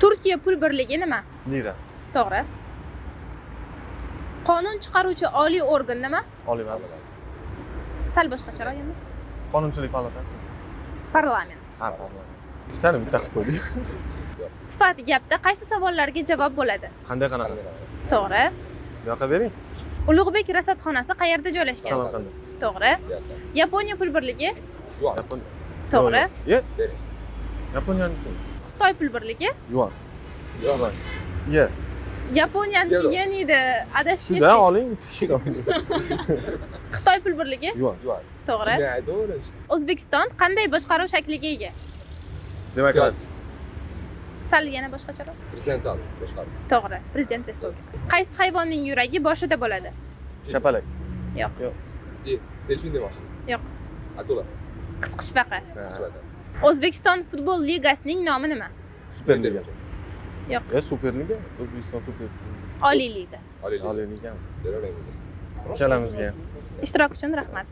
Turkiya pul birligi nima? Lira. To'g'ri. Qonun chiqaruvchi oliy organ nima? Oliy Majlis. Sal boshqacharoq endi. Qonunchilik palatasi. Parlament. Ha, parlament. Ikkitani bitta qilib qo'ydik. Sifat gapda qaysi savollarga javob bo'ladi? Qanday qanaqa? To'g'ri. Bu yoqqa bering. Ulug'bek rasadxonasi qayerda joylashgan? Samarqandda. To'g'ri. Yaponiya pul birligi? Yapon. To'g'ri. Ye? Yaponiyani Xitoy pul birligi? yuan. Yuan. Ye. Yaponiyaniki yen edi. Adashib Shundan ketdik. oling, bitta. Xitoy pul birligi? Yuan. To'g'ri. O'zbekiston qanday boshqaruv shakliga ega? Demak, Sal yana boshqacharoq. Prezidental boshqaruv. To'g'ri. Prezident respublika. Qaysi hayvonning yuragi boshida bo'ladi? kapalak. Yo'q. Delfin demoqchi. Yo'q. Akula. Qisqichbaqa. O'zbekiston futbol ligasining nomi nima? Superliga. Yo'q. Superliga. O'zbekiston Super. Oliy liga. Oliy liga. Beraveramiz. Ikkalamizga ham. Ishtirok uchun rahmat.